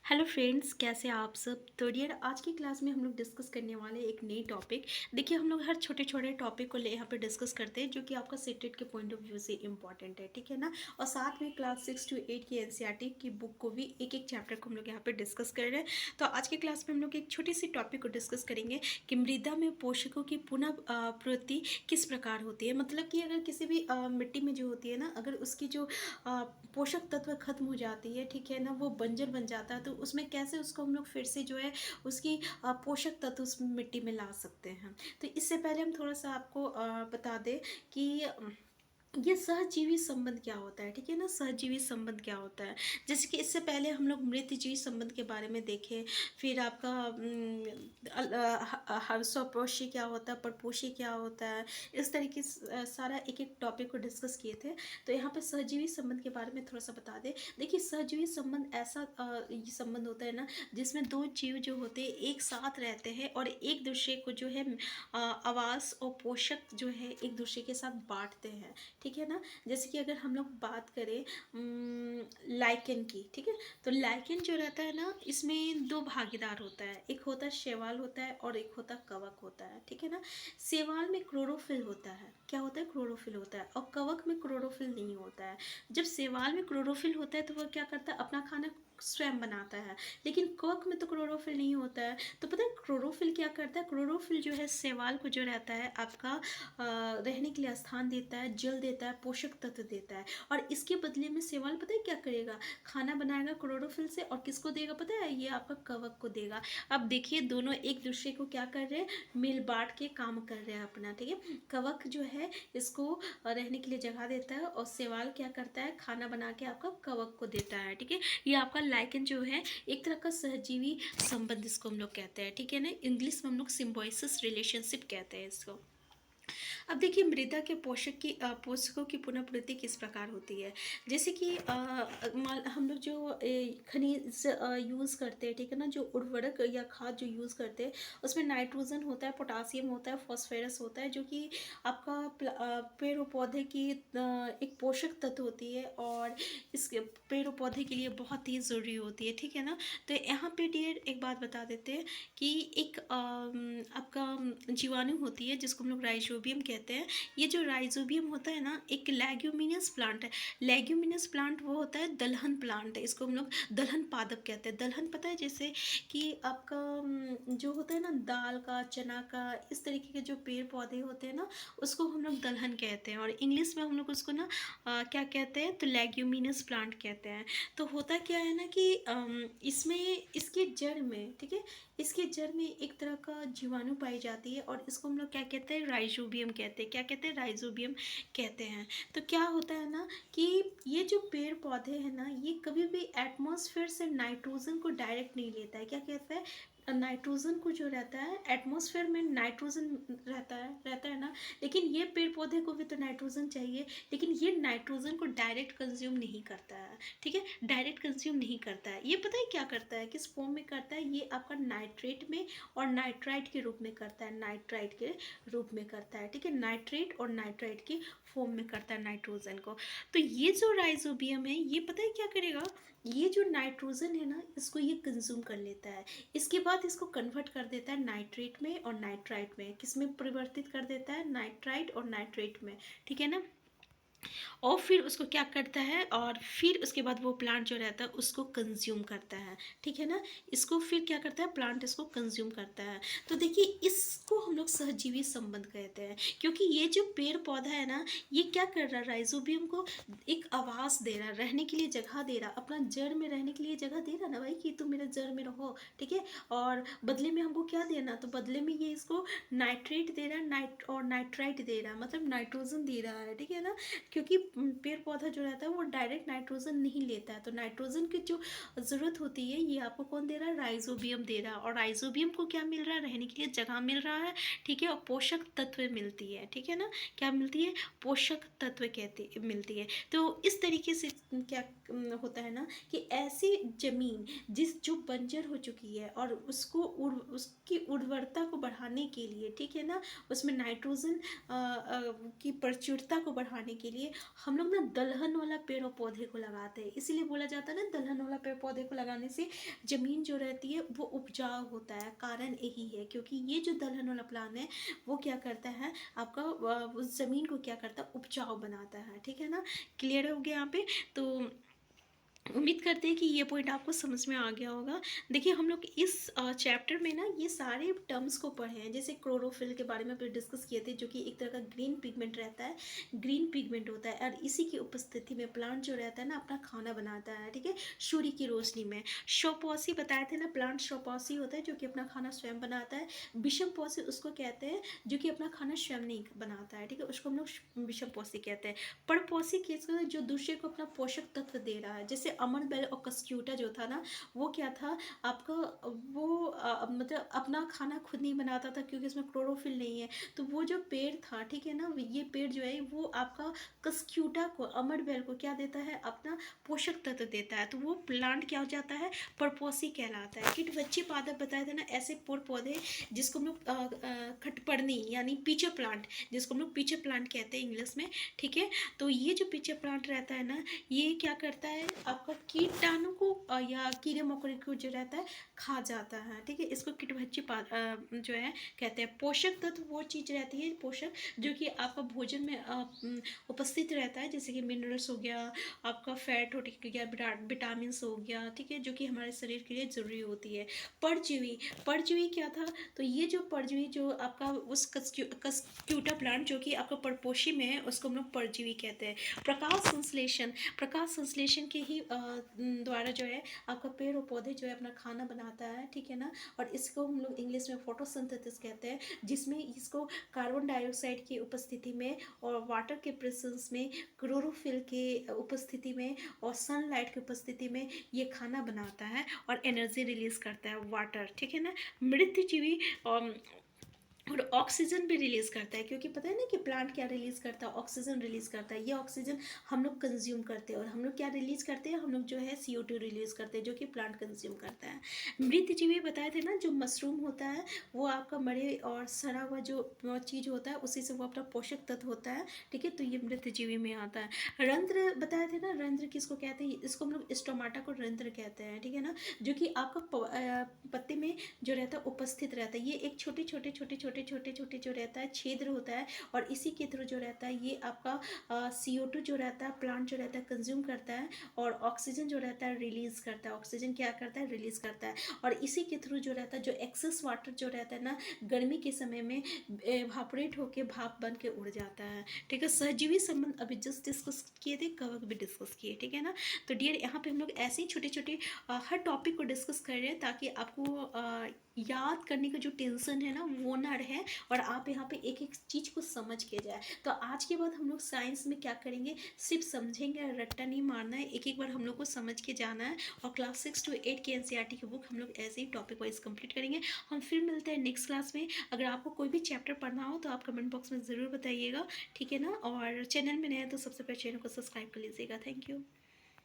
Hello friends, कैसे हैं आप सब। तो डियर, आज की क्लास में हम लोग डिस्कस करने वाले हैं एक नई टॉपिक। देखिए, हम लोग हर छोटे छोटे टॉपिक को ले यहाँ पे डिस्कस करते हैं जो कि आपका सीटेट के पॉइंट ऑफ व्यू से इंपॉर्टेंट है, ठीक है ना। और साथ में क्लास 6 to 8 की एनसीईआरटी की बुक को भी एक एक चैप्टर को हम लोग यहाँ पे डिस्कस कर रहे हैं। तो आज की क्लास में हम लोग एक छोटी सी टॉपिक को डिस्कस करेंगे कि मृदा में पोषकों की पुनः पूर्ति किस प्रकार होती है। मतलब कि अगर किसी भी मिट्टी में जो होती है ना, अगर उसकी जो पोषक तत्व खत्म हो जाती है, ठीक है ना, वो बंजर बन जाता है, तो उसमें कैसे उसको हम लोग फिर से जो है उसकी पोषक तत्व उस मिट्टी में ला सकते हैं। तो इससे पहले हम थोड़ा सा आपको बता दें कि ये सहजीवी संबंध क्या होता है, ठीक है ना। सहजीवी संबंध क्या होता है, जैसे कि इससे पहले हम लोग मृतजीवी संबंध के बारे में देखें। फिर आपका स्वपोषी क्या होता है, परपोषी क्या होता है, इस तरीके से सारा एक एक टॉपिक को डिस्कस किए थे। तो यहाँ पे सहजीवी संबंध के बारे में थोड़ा सा बता दें। देखिए, सहजीवी संबंध ऐसा ये संबंध होता है ना, जिसमें दो जीव जो होते हैं एक साथ रहते हैं और एक दूसरे को जो है आवास और पोषक जो है एक दूसरे के साथ बांटते हैं, ठीक है ना। जैसे कि अगर हम लोग बात करें लाइकेन की, ठीक है, तो लाइकेन जो रहता है ना, इसमें दो भागीदार होता है, एक होता है शैवाल होता है और एक होता है कवक होता है, ठीक है ना। शैवाल में क्लोरोफिल होता है, क्या होता है, क्लोरोफिल होता है, और कवक में क्लोरोफिल नहीं होता है। जब शैवाल में क्लोरोफिल होता है तो वह क्या करता है, अपना खाना स्वयं बनाता है, लेकिन कवक में तो क्लोरोफिल नहीं होता है। तो पता है क्लोरोफिल क्या करता है, क्लोरोफिल जो है शैवाल को जो रहता है आपका रहने के लिए स्थान देता है, जल देता है, पोषक तत्व देता है। और इसके बदले में शैवाल पता है क्या करेगा, खाना बनाएगा क्लोरोफिल से, और किसको देगा पता है, ये आपका कवक को देगा। अब देखिए, दोनों एक दूसरे को क्या कर रहे हैं, मिल बांट के काम कर रहे हैं अपना, ठीक है। कवक जो है इसको रहने के लिए जगह देता है और शैवाल क्या करता है, खाना बना के आपका कवक को देता है, ठीक है। ये आपका लाइकेन जो है एक तरह का सहजीवी संबंध इसको हम लोग कहते हैं, ठीक है ना। इंग्लिश में हम लोग सिम्बायोसिस रिलेशनशिप कहते हैं इसको। अब देखिए, मृदा के पोषकों की पुनःपूर्ति किस प्रकार होती है। जैसे कि हम लोग जो खनिज यूज़ करते हैं, ठीक है ना, जो उर्वरक या खाद जो यूज़ करते हैं, उसमें नाइट्रोजन होता है, पोटासियम होता है, फॉस्फोरस होता है, जो कि आपका पेड़ और पौधे की एक पोषक तत्व होती है, और इस पेड़ और पौधे के लिए बहुत ही ज़रूरी होती है, ठीक है ना। तो यहाँ पे डियर एक बात बता देते हैं कि एक आपका जीवाणु होती है जिसको हम लोग राइजोबियम कहते हैं। ये जो राइजोबियम होता है ना, एक लेग्यूमिनस प्लांट है। लेग्यूमिनस प्लांट वो होता है दलहन प्लांट है, इसको हम लोग दलहन पादप कहते हैं। दलहन पता है, जैसे कि आपका जो होता है ना, दाल का, चना का, इस तरीके के जो पेड़ पौधे होते हैं ना, उसको हम लोग दलहन कहते हैं। और इंग्लिश में हम लोग उसको ना क्या कहते हैं, तो लेग्यूमिनस प्लांट कहते हैं। तो होता क्या है ना कि इसमें इसके जड़ में, ठीक है, इसके जड़ में एक तरह का जीवाणु पाई जाती है, और इसको हम लोग क्या कहते हैं, राइजोबियम कहते हैं। क्या कहते हैं, राइजोबियम कहते हैं। तो क्या होता है ना कि ये जो पेड़ पौधे हैं ना, ये कभी भी एटमॉस्फेयर से नाइट्रोजन को डायरेक्ट नहीं लेता है। क्या कहता है, नाइट्रोजन को जो रहता है, एटमॉस्फेयर में नाइट्रोजन रहता है ना, लेकिन ये पेड़ पौधे को भी तो नाइट्रोजन चाहिए, लेकिन ये नाइट्रोजन को डायरेक्ट कंज्यूम नहीं करता है, ठीक है, डायरेक्ट कंज्यूम नहीं करता है। ये पता है क्या करता है, किस फॉर्म में करता है, ये आपका नाइट्रेट में और नाइट्राइट के रूप में करता है, नाइट्राइट के रूप में करता है, ठीक है, नाइट्रेट और नाइट्राइट की फॉर्म में करता है नाइट्रोजन को। तो ये जो राइजोबियम है, ये पता है क्या करेगा, ये जो नाइट्रोजन है ना, इसको ये कंज्यूम कर लेता है। इसके बाद इसको कन्वर्ट कर देता है नाइट्रेट में और नाइट्राइट में, किस में परिवर्तित कर देता है, नाइट्राइट और नाइट्रेट में, ठीक है ना। और फिर उसको क्या करता है, और फिर उसके बाद वो प्लांट जो रहता है उसको कंज्यूम करता है, ठीक है ना। इसको फिर क्या करता है, प्लांट इसको कंज्यूम करता है। तो देखिए, इसको हम लोग सहजीवी संबंध कहते हैं, क्योंकि ये जो पेड़ पौधा है ना, ये क्या कर रहा है, राइजोबियम को एक आवास दे रहा है, रहने के लिए जगह दे रहा, अपना जड़ में रहने के लिए जगह दे रहा ना भाई, कि तुम मेरे जड़ में रहो, ठीक है। और बदले में हमको क्या देना, तो बदले में ये इसको नाइट्रेट दे रहा है, नाइट और नाइट्राइट दे रहा है, मतलब नाइट्रोजन दे रहा है, ठीक है ना। क्योंकि पेड़ पौधा जो रहता है वो डायरेक्ट नाइट्रोजन नहीं लेता है, तो नाइट्रोजन की जो ज़रूरत होती है, ये आपको कौन दे रहा है, राइजोबियम दे रहा है। और राइजोबियम को क्या मिल रहा है, रहने के लिए जगह मिल रहा है, ठीक है, और पोषक तत्व मिलती है, ठीक है ना। क्या मिलती है, पोषक तत्व कहते मिलती है। तो इस तरीके से क्या होता है ना कि ऐसी जमीन जिस जो बंजर हो चुकी है, और उसको उसकी उर्वरता को बढ़ाने के लिए, ठीक है ना, उसमें नाइट्रोजन की प्रचुरता को बढ़ाने के लिए लिए हम लोग ना दलहन वाला पेड़ और पौधे को लगाते हैं। इसीलिए बोला जाता है ना, दलहन वाला पेड़ पौधे को लगाने से ज़मीन जो रहती है वो उपजाऊ होता है। कारण यही है, क्योंकि ये जो दलहन वाला प्लान है वो क्या करता है, आपका उस ज़मीन को क्या करता है, उपजाऊ बनाता है। ठीक है ना, क्लियर हो गया यहाँ पे। तो उम्मीद करते हैं कि ये पॉइंट आपको समझ में आ गया होगा। देखिए हम लोग इस चैप्टर में ना ये सारे टर्म्स को पढ़े हैं। जैसे क्लोरोफिल के बारे में भी डिस्कस किए थे, जो कि एक तरह का ग्रीन पिगमेंट रहता है, ग्रीन पिगमेंट होता है, और इसी की उपस्थिति में प्लांट जो रहता है ना अपना खाना बनाता है। ठीक है, सूर्य की रोशनी में। शवपौषी बताए थे ना, प्लांट शवपौषी होता है जो कि अपना खाना स्वयं बनाता है। विषमपौषी उसको कहते हैं जो कि अपना खाना स्वयं नहीं बनाता है। ठीक है, उसको हम लोग विषमपौषी कहते हैं। परपोषी केस में जो दूसरे को अपना पोषक तत्व दे रहा है, जैसे अमर बेल और कस्क्यूटा जो था ना, वो क्या था आपका, वो मतलब अपना खाना खुद नहीं बनाता था क्योंकि इसमें क्लोरोफिल नहीं है। तो वो जो पेड़ था, ठीक है ना, ये पेड़ जो है वो आपका कस्क्यूटा को, अमर बेल को क्या देता है, अपना पोषक तत्व देता है। तो वो प्लांट क्या हो जाता है, परपोषी कहलाता है। कीटवच्ची पादप बताए थे ना, ऐसे पेड़ पौधे जिसको हम लोग खटपर्णी यानी पीचर प्लांट, जिसको हम लोग पीचर प्लांट कहते हैं इंग्लिश में। ठीक है, तो ये जो पीछे प्लांट रहता है ना, ये क्या करता है, आपका कीटाणु को या कीड़े मकोड़े को जो रहता है खा जाता है। ठीक है, इसको कीटभक्षी जो है कहते हैं। पोषक तत्व वो चीज़ रहती है, पोषक जो कि आपका भोजन में उपस्थित रहता है, जैसे कि मिनरल्स हो गया, आपका फैट हो गया, विटामिन हो गया। ठीक है, जो कि हमारे शरीर के लिए ज़रूरी होती है। परजीवी, परजीवी क्या था, तो ये जो परजीवी जो आपका उस कस्क्यूटा प्लांट जो कि आपका परपोषी में है, उसको हम लोग परजीवी कहते हैं। प्रकाश संश्लेषण, प्रकाश संश्लेषण के ही द्वारा जो है आपका पेड़ और पौधे जो है अपना खाना बनाता है। ठीक है ना, और इसको हम लोग इंग्लिश में फोटोसिंथेसिस कहते हैं, जिसमें इसको कार्बन डाइऑक्साइड की उपस्थिति में और वाटर के प्रेजेंस में, क्लोरोफिल के उपस्थिति में और सनलाइट की उपस्थिति में ये खाना बनाता है और एनर्जी रिलीज करता है, वाटर। ठीक है ना, मृत्यजीवी और ऑक्सीजन भी रिलीज़ करता है, क्योंकि पता है ना कि प्लांट क्या रिलीज़ करता है, ऑक्सीजन रिलीज़ करता है। ये ऑक्सीजन हम लोग कंज्यूम करते हैं, और हम लोग क्या रिलीज़ करते हैं, हम लोग जो है CO2 रिलीज़ करते हैं, जो कि प्लांट कंज्यूम करता है। मृतजीवी बताए थे ना, जो मशरूम होता है वो आपका मरे और सड़ा हुआ जो चीज़ होता है उसी से वो अपना पोषक तत्व होता है। ठीक है, तो ये मृतजीवी में आता है। रंध्र बताए थे ना, रंध्र किसको कहते हैं, इसको हम लोग स्टोमाटा को रंध्र कहते हैं। ठीक है ना, जो कि आपका पत्ते में जो रहता है उपस्थित रहता है। ये एक छोटे छोटे छोटे छोटे छोटे छोटे जो रहता है छिद्र होता है, और इसी के थ्रू जो रहता है ये आपका CO2 जो रहता है प्लांट जो रहता है कंज्यूम करता है, और ऑक्सीजन जो रहता है रिलीज करता है। ऑक्सीजन क्या करता है, रिलीज करता है, और इसी के थ्रू जो रहता है जो एक्सेस वाटर जो रहता है ना, गर्मी के समय में इवापोरेट होके भाप बन के उड़ जाता है। ठीक है, सहजीवी संबंध अभी जस्ट डिस्कस किए थे, कवक भी डिस्कस किए। ठीक है ना, तो डियर यहाँ पे हम लोग ऐसे ही छोटे छोटे हर टॉपिक को डिस्कस कर रहे हैं, ताकि आपको याद करने का जो टेंशन है ना वो ना रहे, और आप यहाँ पे एक एक चीज़ को समझ के जाए। तो आज के बाद हम लोग साइंस में क्या करेंगे, सिर्फ समझेंगे, रट्टा नहीं मारना है, एक एक बार हम लोग को समझ के जाना है। और क्लास 6 to 8 की NCERT की बुक हम लोग ऐसे ही टॉपिक वाइज कंप्लीट करेंगे। हम फिर मिलते हैं नेक्स्ट क्लास में। अगर आपको कोई भी चैप्टर पढ़ना हो तो आप कमेंट बॉक्स में ज़रूर बताइएगा। ठीक है ना, और चैनल में नए हैं तो सबसे पहले चैनल को सब्सक्राइब कर लीजिएगा। Thank you.